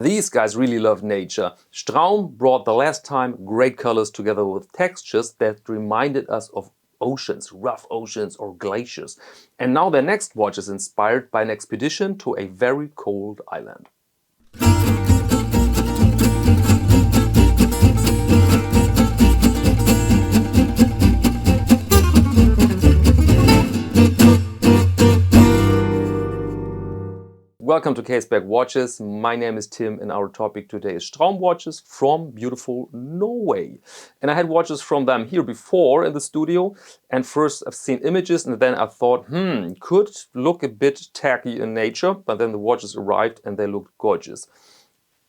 These guys really love nature. Straum brought the last time great colors together with textures that reminded us of oceans, rough oceans or glaciers. And now their next watch is inspired by an expedition to a very cold island. Welcome to Caseback Watches. My name is Tim and our topic today is Straum watches from beautiful Norway. And I had watches from them here before in the studio, and first I've seen images and then I thought, could look a bit tacky in nature, but then the watches arrived and they looked gorgeous.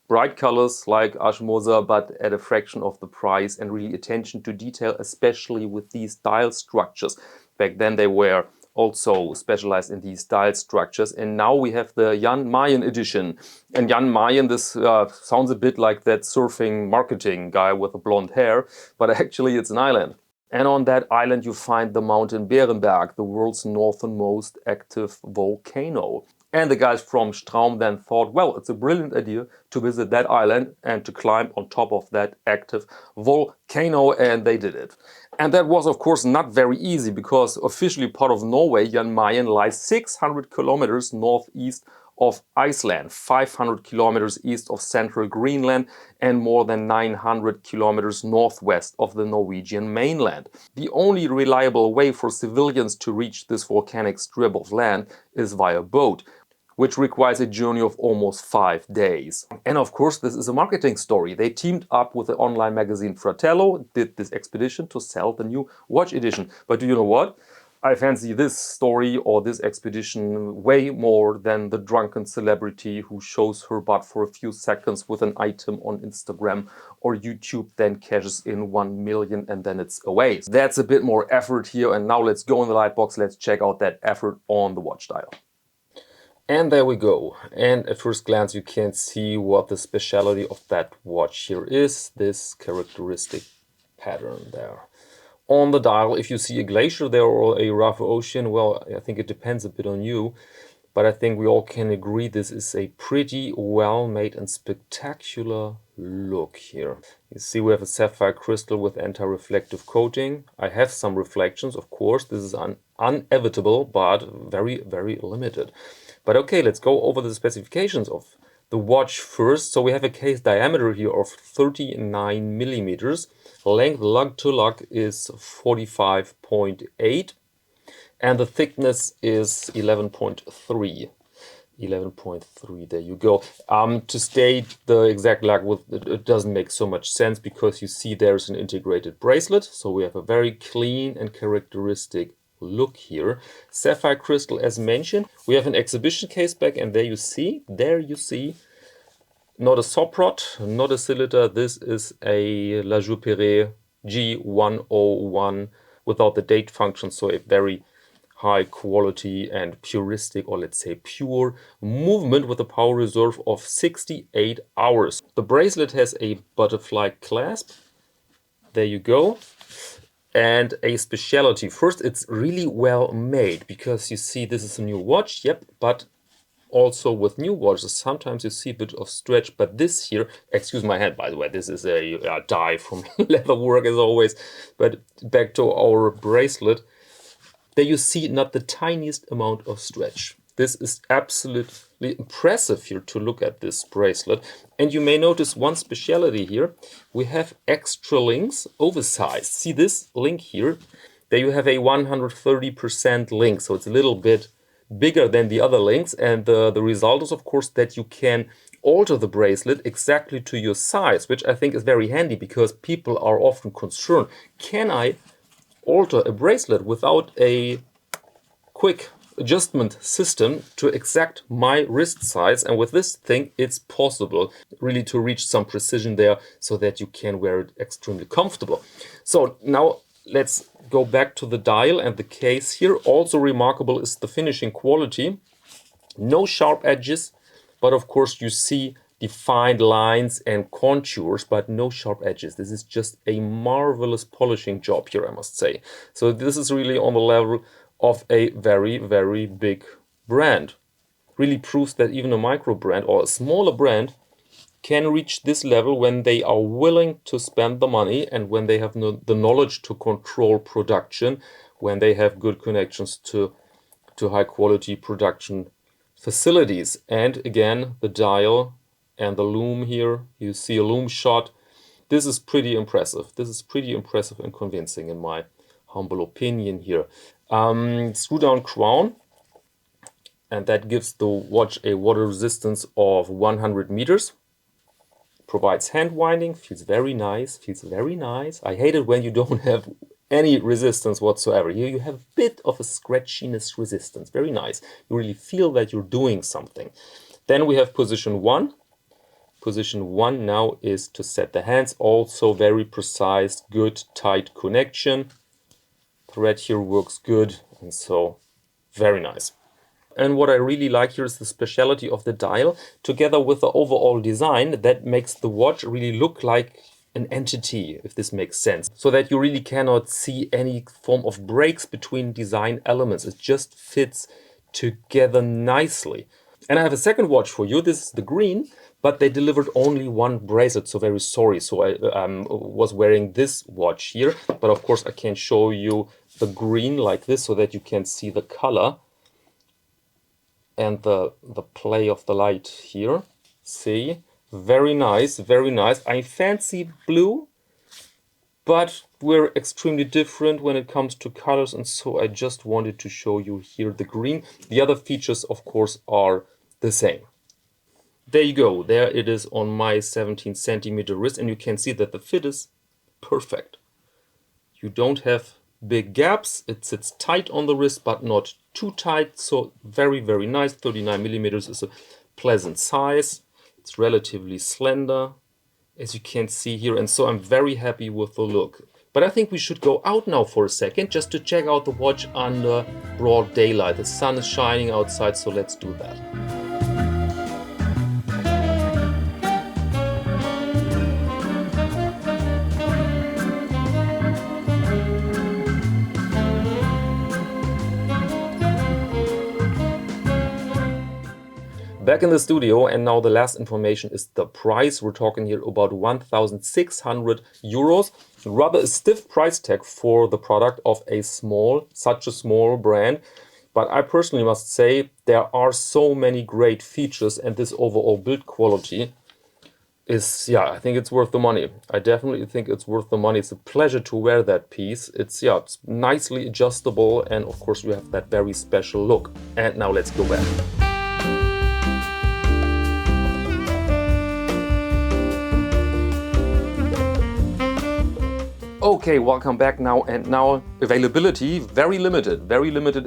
Bright colors like Ashmosa, but at a fraction of the price, and really attention to detail, especially with these dial structures. Back then they were also specialized in these dial structures, and now we have the Mayen edition. And Mayen, this sounds a bit like that surfing marketing guy with the blonde hair, but actually it's an island. And on that island you find the mountain Berenberg, the world's northernmost active volcano. And the guys from Straum then thought, well, it's a brilliant idea to visit that island and to climb on top of that active volcano, and they did it. And that was, of course, not very easy, because officially part of Norway, Jan Mayen lies 600 kilometers northeast of Iceland, 500 kilometers east of central Greenland, and more than 900 kilometers northwest of the Norwegian mainland. The only reliable way for civilians to reach this volcanic strip of land is via boat, which requires a journey of almost 5 days. And of course, this is a marketing story. They teamed up with the online magazine Fratello, did this expedition to sell the new watch edition. But do you know what? I fancy this story or this expedition way more than the drunken celebrity who shows her butt for a few seconds with an item on Instagram or YouTube, then cashes in 1 million and then it's away. That's a bit more effort here, and now let's go in the lightbox, let's check out that effort on the watch dial. And there we go. And at first glance you can see what the speciality of that watch here is, this characteristic pattern there. On the dial, if you see a glacier there or a rough ocean, well, I think it depends a bit on you, but I think we all can agree this is a pretty well made and spectacular look here. You see we have a sapphire crystal with anti-reflective coating. I have some reflections, of course, this is inevitable, but very, very limited. But okay, let's go over the specifications of the watch first. So we have a case diameter here of 39 millimeters. Length lug to lug is 45.8. And the thickness is 11.3. 11.3, there you go. To state the exact lug width, it doesn't make so much sense, because you see there's an integrated bracelet. So we have a very clean and characteristic look here. Sapphire crystal, as mentioned. We have an exhibition case back, and there you see, not a Soprot, not a cylinder. This is a La Joux-Perret G101 without the date function, so a very high quality and puristic, or let's say pure movement, with a power reserve of 68 hours. The bracelet has a butterfly clasp. There you go. And a speciality. First, it's really well made, because you see this is a new watch, yep, but also with new watches sometimes you see a bit of stretch, but this here, excuse my hand by the way, this is a dye from leather work as always, but back to our bracelet, there you see not the tiniest amount of stretch. This is absolutely impressive here to look at this bracelet. And you may notice one speciality here. We have extra links, oversized. See this link here? There you have a 130% link, so it's a little bit bigger than the other links. And the result is, of course, that you can alter the bracelet exactly to your size, which I think is very handy, because people are often concerned, can I alter a bracelet without a quick adjustment system to exact my wrist size? And with this thing it's possible really to reach some precision there, so that you can wear it extremely comfortable. So now let's go back to the dial and the case here. Also remarkable is the finishing quality. No sharp edges, but of course you see defined lines and contours, but no sharp edges. This is just a marvelous polishing job here, I must say. So this is really on the level of a very, very big brand. Really proves that even a micro brand or a smaller brand can reach this level when they are willing to spend the money and when they have the knowledge to control production, when they have good connections to high quality production facilities. And again, the dial and the loom here, you see a loom shot. This is pretty impressive. This is pretty impressive and convincing in my humble opinion here. Screw down crown, and that gives the watch a water resistance of 100 meters. Provides hand winding, feels very nice, feels very nice. I hate it when you don't have any resistance whatsoever. Here you have a bit of a scratchiness resistance, very nice. You really feel that you're doing something. Then we have position 1. Position 1 now is to set the hands, also very precise, good, tight connection. Thread here works good, and so very nice. And what I really like here is the speciality of the dial, together with the overall design that makes the watch really look like an entity, if this makes sense. So that you really cannot see any form of breaks between design elements. It just fits together nicely. And I have a second watch for you. This is the green, but they delivered only one bracelet, so very sorry. So I was wearing this watch here, but of course I can show you the green like this so that you can see the color and the play of the light here. See, very nice, very nice. I fancy blue, but we're extremely different when it comes to colors, and so I just wanted to show you here the green. The other features, of course, are the same. There you go, there it is on my 17 centimeter wrist, and you can see that the fit is perfect. You don't have big gaps, it sits tight on the wrist, but not too tight, so very, very nice. 39 millimeters is a pleasant size. It's relatively slender, as you can see here, and so I'm very happy with the look. But I think we should go out now for a second, just to check out the watch under broad daylight. The sun is shining outside, so let's do that. Back in the studio, and now the last information is the price. We're talking here about 1,600 euros. Rather a stiff price tag for the product of such a small brand. But I personally must say there are so many great features, and this overall build quality is, yeah, I think it's worth the money. I definitely think it's worth the money. It's a pleasure to wear that piece. It's nicely adjustable, and of course we have that very special look. And now let's go back. Okay, welcome back now, and now availability, very limited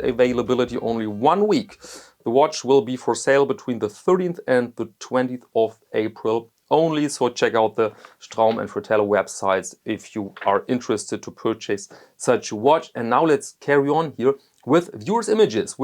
availability, only 1 week. The watch will be for sale between the 13th and the 20th of April only, so check out the Straum and Fratello websites if you are interested to purchase such a watch. And now let's carry on here with viewers' images,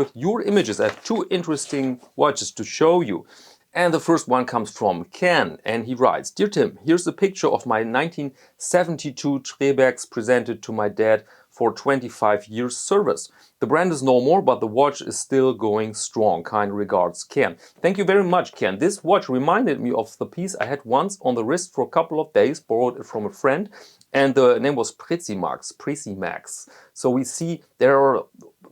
I have 2 interesting watches to show you. And the first one comes from Ken, and he writes, "Dear Tim, here's a picture of my 1972 Trebecks presented to my dad for 25 years service. The brand is no more, but the watch is still going strong. Kind regards, Ken." Thank you very much, Ken. This watch reminded me of the piece I had once on the wrist for a couple of days, borrowed it from a friend, and the name was Precimax. So we see there are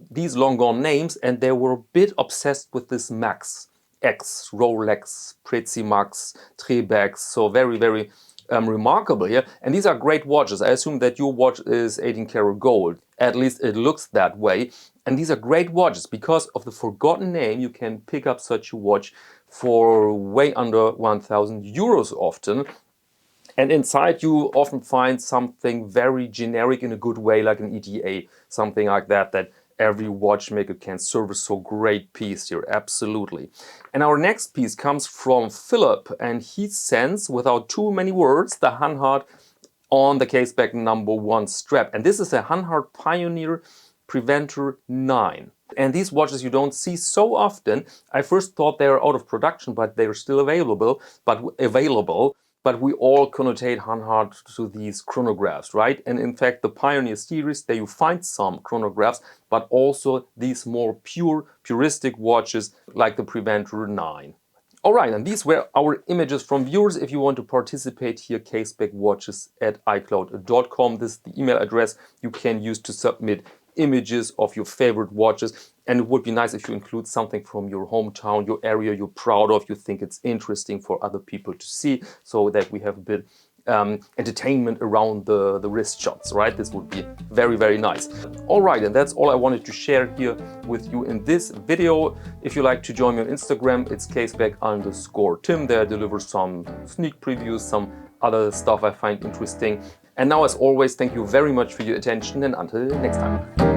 these long gone names, and they were a bit obsessed with this Max. X, Rolex, Precimax, Trebecks, so very, very remarkable here. And these are great watches. I assume that your watch is 18 karat gold. At least it looks that way. And these are great watches. Because of the forgotten name, you can pick up such a watch for way under 1,000 euros often. And inside you often find something very generic in a good way, like an ETA, something like that, that every watchmaker can service. So great piece here, absolutely. And our next piece comes from Philip, and he sends, without too many words, the Hanhart on the Caseback #1 strap. And this is a Hanhart Pioneer Preventer 9. And these watches you don't see so often. I first thought they were out of production, but they're still available. But we all connotate Hanhart to these chronographs, right? And in fact, the Pioneer series, there you find some chronographs, but also these more puristic watches like the Preventer 9. All right, and these were our images from viewers. If you want to participate here, casebackwatches@icloud.com. This is the email address you can use to submit images of your favorite watches. And it would be nice if you include something from your hometown, your area you're proud of, you think it's interesting for other people to see, so that we have a bit entertainment around the wrist shots, right? This would be very, very nice. All right, and that's all I wanted to share here with you in this video. If you like to join me on Instagram, it's caseback_Tim. There I deliver some sneak previews, some other stuff I find interesting. And now, as always, thank you very much for your attention, and until next time.